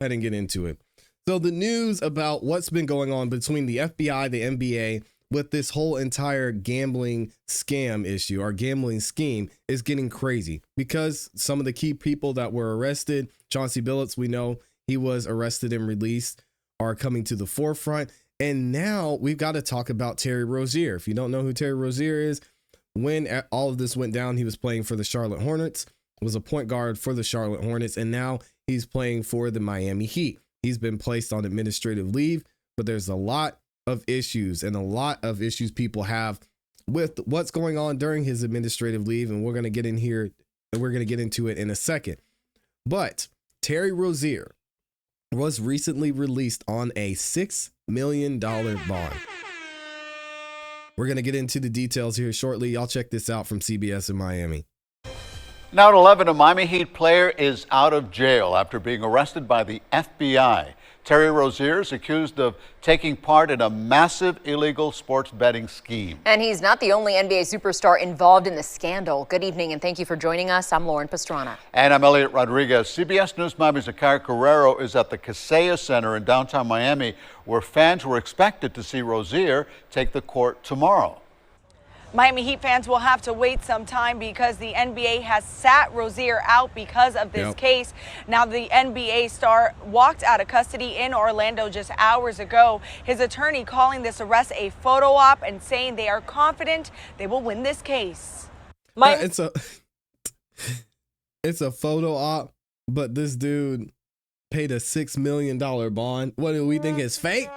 ahead and get into it. So the news about what's been going on between the FBI, the NBA, with this whole entire gambling scam issue, our gambling scheme, is getting crazy because some of the key people that were arrested, Chauncey Billups, we know he was arrested and released, are coming to the forefront. And now we've got to talk about Terry Rozier. If you don't know who Terry Rozier is, when all of this went down, he was playing for the Charlotte Hornets, was a point guard for the Charlotte Hornets, and now he's playing for the Miami Heat. He's been placed on administrative leave, but there's a lot of issues people have with what's going on during his administrative leave. And we're going to get in here and we're going to get into it in a second. But Terry Rozier was recently released on a $6 million bond. We're going to get into the details here shortly. Y'all check this out from CBS in Miami. Now at 11, a Miami Heat player is out of jail after being arrested by the FBI. Terry Rozier is accused of taking part in a massive illegal sports betting scheme. And he's not the only NBA superstar involved in the scandal. Good evening and thank you for joining us. I'm Lauren Pastrana. And I'm Elliot Rodriguez. CBS News Miami's Zakari Carrero is at the ClassE Center in downtown Miami, where fans were expected to see Rozier take the court tomorrow. Miami Heat fans will have to wait some time because the NBA has sat Rozier out because of this case. Now, the NBA star walked out of custody in Orlando just hours ago. His attorney calling this arrest a photo op and saying they are confident they will win this case. It's a photo op, but this dude paid a $6 million bond. What do we think is fake?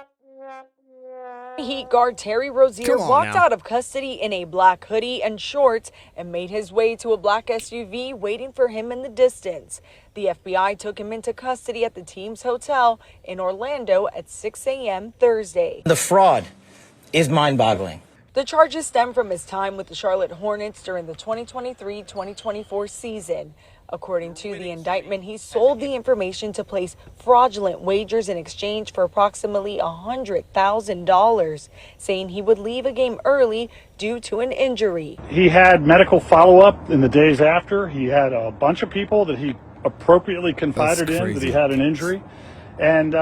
Heat guard Terry Rozier walked out of custody in a black hoodie and shorts and made his way to a black SUV waiting for him in the distance. The FBI took him into custody at the team's hotel in Orlando at 6 a.m. Thursday. The fraud is mind-boggling. The charges stem from his time with the Charlotte Hornets during the 2023-2024 season. According to the indictment, he sold the information to place fraudulent wagers in exchange for approximately $100,000, saying he would leave a game early due to an injury. He had medical follow-up in the days after. He had a bunch of people that he appropriately confided in that he had an injury, and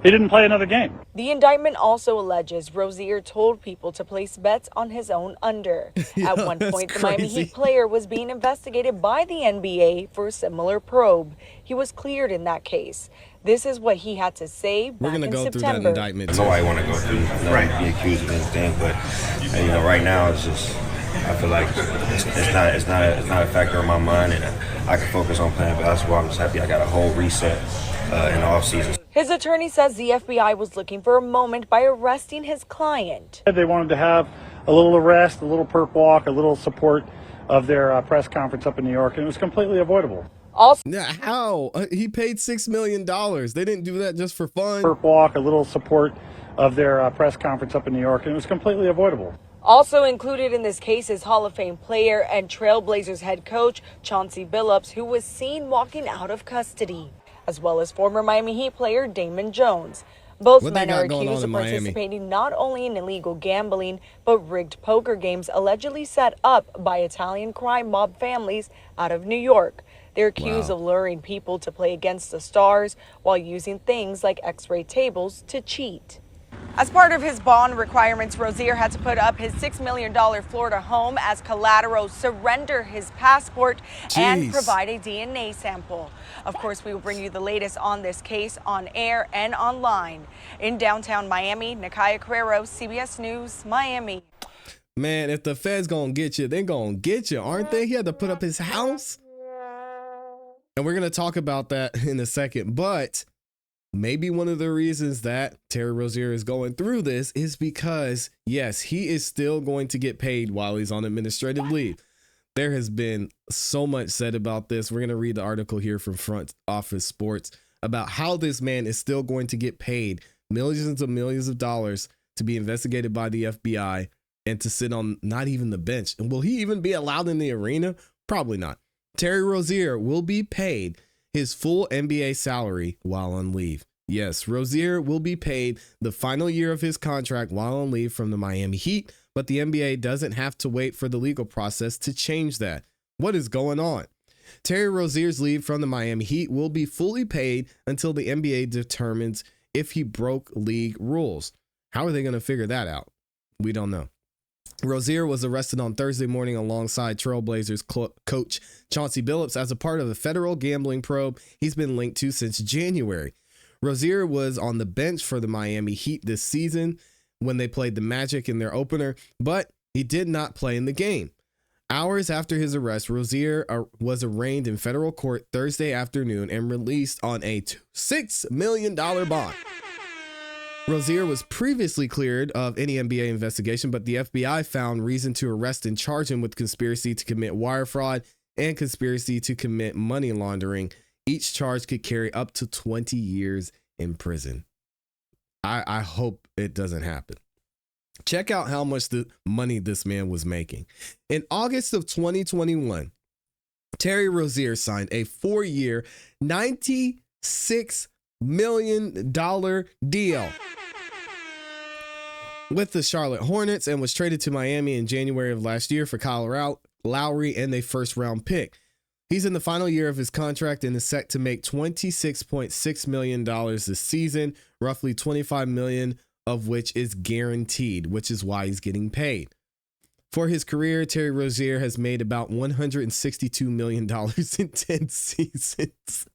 he didn't play another game. The indictment also alleges Rozier told people to place bets on his own under. At one point, the Miami Heat player was being investigated by the NBA for a similar probe. He was cleared in that case. This is what he had to say back in September. We're going to go through that indictment. Nobody want to go through, be accused of anything, but right now it's just, I feel like it's not a factor in my mind, and I can focus on playing basketball. I'm just happy I got a whole reset in the offseason. His attorney says the FBI was looking for a moment by arresting his client. They wanted to have a little arrest, a little perp walk, a little support of their press conference up in New York, and it was completely avoidable. Also, how? He paid $6 million. They didn't do that just for fun. Perp walk, a little support of their press conference up in New York, and it was completely avoidable. Also included in this case is Hall of Fame player and Trailblazers head coach Chauncey Billups, who was seen walking out of custody, as well as former Miami Heat player Damon Jones. Both men are accused of participating not only in illegal gambling, but rigged poker games allegedly set up by Italian crime mob families out of New York. They're accused of luring people to play against the stars while using things like X-ray tables to cheat. As part of his bond requirements, Rozier had to put up his $6 million Florida home as collateral, surrender his passport, and provide a DNA sample. Of course, we will bring you the latest on this case on air and online. In downtown Miami, Nakaya Carrero, CBS News, Miami. Man, if the Fed's gonna get you, they're gonna get you, aren't they? He had to put up his house. And we're gonna talk about that in a second, but maybe one of the reasons that Terry Rozier is going through this is because, yes, he is still going to get paid while he's on administrative leave. There has been so much said about this. We're going to read the article here from Front Office Sports about how this man is still going to get paid millions of dollars to be investigated by the FBI and to sit on not even the bench. And will he even be allowed in the arena? Probably not. Terry Rozier will be paid his full NBA salary while on leave. Yes, Rozier will be paid the final year of his contract while on leave from the Miami Heat, but the NBA doesn't have to wait for the legal process to change that. What is going on? Terry Rozier's leave from the Miami Heat will be fully paid until the NBA determines if he broke league rules. How are they going to figure that out? We don't know. Rozier was arrested on Thursday morning alongside Trailblazers coach Chauncey Billups as a part of a federal gambling probe he's been linked to since January. Rozier was on the bench for the Miami Heat this season when they played the Magic in their opener, but he did not play in the game. Hours after his arrest, Rozier was arraigned in federal court Thursday afternoon and released on a $6 million bond. Rozier was previously cleared of any NBA investigation, but the FBI found reason to arrest and charge him with conspiracy to commit wire fraud and conspiracy to commit money laundering. Each charge could carry up to 20 years in prison. I hope it doesn't happen. Check out how much the money this man was making. In August of 2021, Terry Rozier signed a 4-year, $96 million deal with the Charlotte Hornets and was traded to Miami in January of last year for Kyle Lowry and a first-round pick. He's in the final year of his contract and is set to make $26.6 million this season, roughly $25 million of which is guaranteed, which is why he's getting paid. For his career, Terry Rozier has made about $162 million in 10 seasons.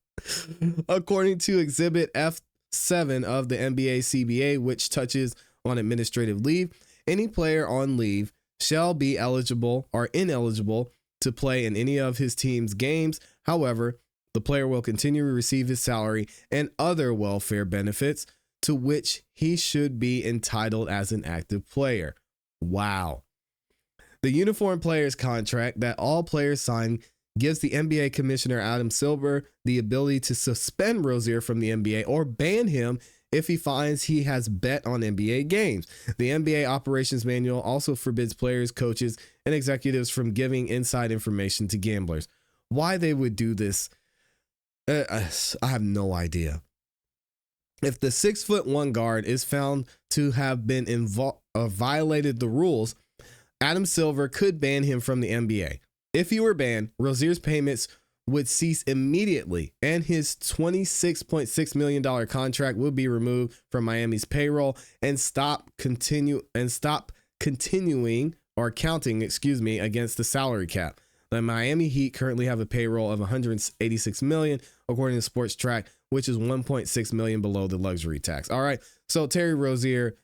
According to Exhibit F7 of the NBA CBA, which touches on administrative leave, any player on leave shall be eligible or ineligible to play in any of his team's games. However, the player will continue to receive his salary and other welfare benefits to which he should be entitled as an active player. Wow. The uniform players contract that all players sign gives the NBA Commissioner Adam Silver the ability to suspend Rozier from the NBA or ban him if he finds he has bet on NBA games. The NBA Operations Manual also forbids players, coaches, and executives from giving inside information to gamblers. Why they would do this, I have no idea. If the 6'1" guard is found to have been violated the rules, Adam Silver could ban him from the NBA. If he were banned, Rozier's payments would cease immediately, and his $26.6 million contract would be removed from Miami's payroll and stop continuing or counting, against the salary cap. The Miami Heat currently have a payroll of $186 million, according to Sports Track, which is $1.6 million below the luxury tax. All right, so Terry Rozier,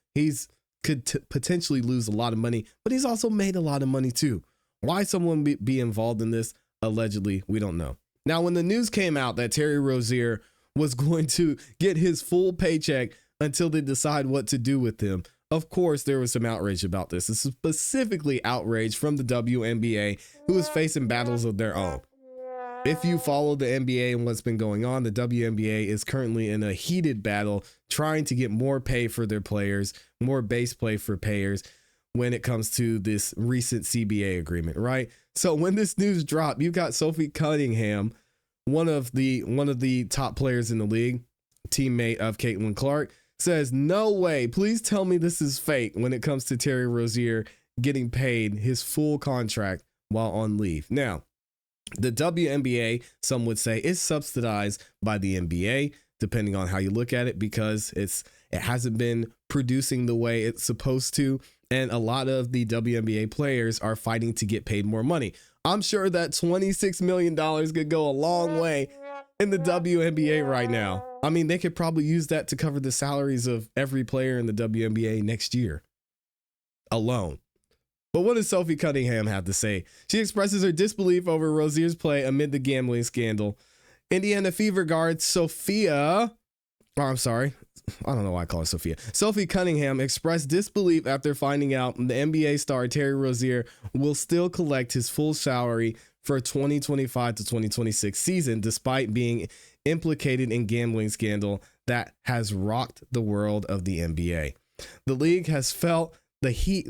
could potentially lose a lot of money, but he's also made a lot of money too. Why someone be involved in this, allegedly, we don't know. Now, when the news came out that Terry Rozier was going to get his full paycheck until they decide what to do with him, of course, there was some outrage about this. This is specifically outrage from the WNBA, who is facing battles of their own. If you follow the NBA and what's been going on, the WNBA is currently in a heated battle trying to get more pay for their players, more base pay for players when it comes to this recent CBA agreement, right? So when this news dropped, you got Sophie Cunningham, one of the top players in the league, teammate of Caitlin Clark, says, "No way, please tell me this is fake," when it comes to Terry Rozier getting paid his full contract while on leave. Now, the WNBA, some would say, is subsidized by the NBA, depending on how you look at it, because it hasn't been producing the way it's supposed to. And a lot of the WNBA players are fighting to get paid more money. I'm sure that $26 million could go a long way in the WNBA right now. I mean, they could probably use that to cover the salaries of every player in the WNBA next year alone. But what does Sophie Cunningham have to say? She expresses her disbelief over Rozier's play amid the gambling scandal. Indiana Fever guard Sophie Cunningham expressed disbelief after finding out the NBA star Terry Rozier will still collect his full salary for 2025 to 2026 season, despite being implicated in gambling scandal that has rocked the world of the NBA. The league has felt the heat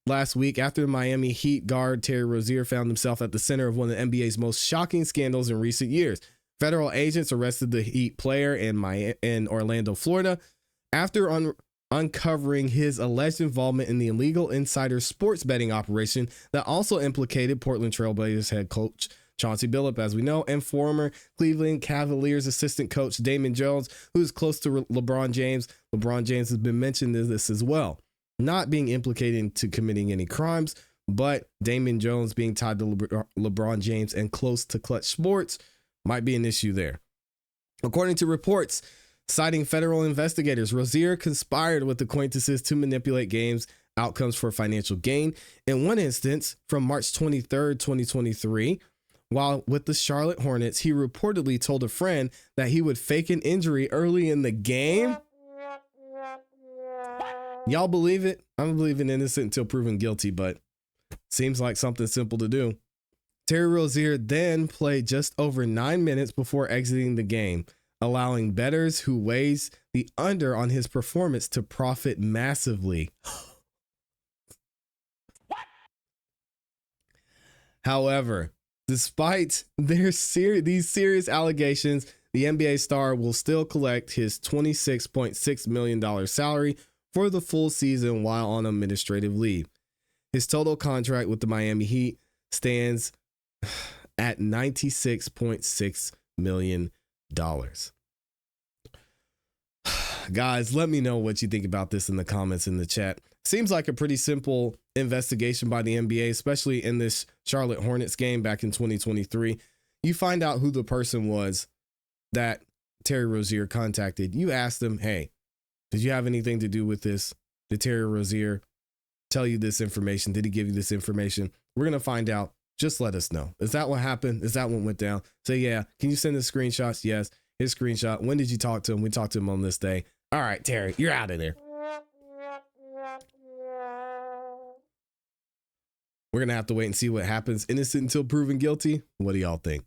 last week after the Miami Heat guard Terry Rozier found himself at the center of one of the NBA's most shocking scandals in recent years. Federal agents arrested the Heat player in Orlando, Florida, after uncovering his alleged involvement in the illegal insider sports betting operation that also implicated Portland Trail Blazers head coach Chauncey Billups, as we know, and former Cleveland Cavaliers assistant coach Damon Jones, who is close to LeBron James. LeBron James has been mentioned in this as well, not being implicated into committing any crimes, but Damon Jones being tied to LeBron James and close to Clutch Sports might be an issue there. According to reports citing federal investigators, Rozier conspired with acquaintances to manipulate games outcomes for financial gain. In one instance, from March 23rd, 2023, while with the Charlotte Hornets, he reportedly told a friend that he would fake an injury early in the game. Y'all believe it? I'm believing innocent until proven guilty, but seems like something simple to do. Terry Rozier then played just over 9 minutes before exiting the game, allowing bettors who weighs the under on his performance to profit massively. However, despite these serious allegations, the NBA star will still collect his $26.6 million salary for the full season while on administrative leave. His total contract with the Miami Heat stands at $96.6 million. Guys, let me know what you think about this in the comments in the chat. Seems like a pretty simple investigation by the NBA, especially in this Charlotte Hornets game back in 2023. You find out who the person was that Terry Rozier contacted. You ask them, hey, did you have anything to do with this? Did Terry Rozier tell you this information? Did he give you this information? We're going to find out. Just let us know. Is that what happened? Is that what went down? Say, yeah. Can you send the screenshots? Yes. His screenshot. When did you talk to him? We talked to him on this day. All right, Terry, you're out of there. We're going to have to wait and see what happens. Innocent until proven guilty. What do y'all think?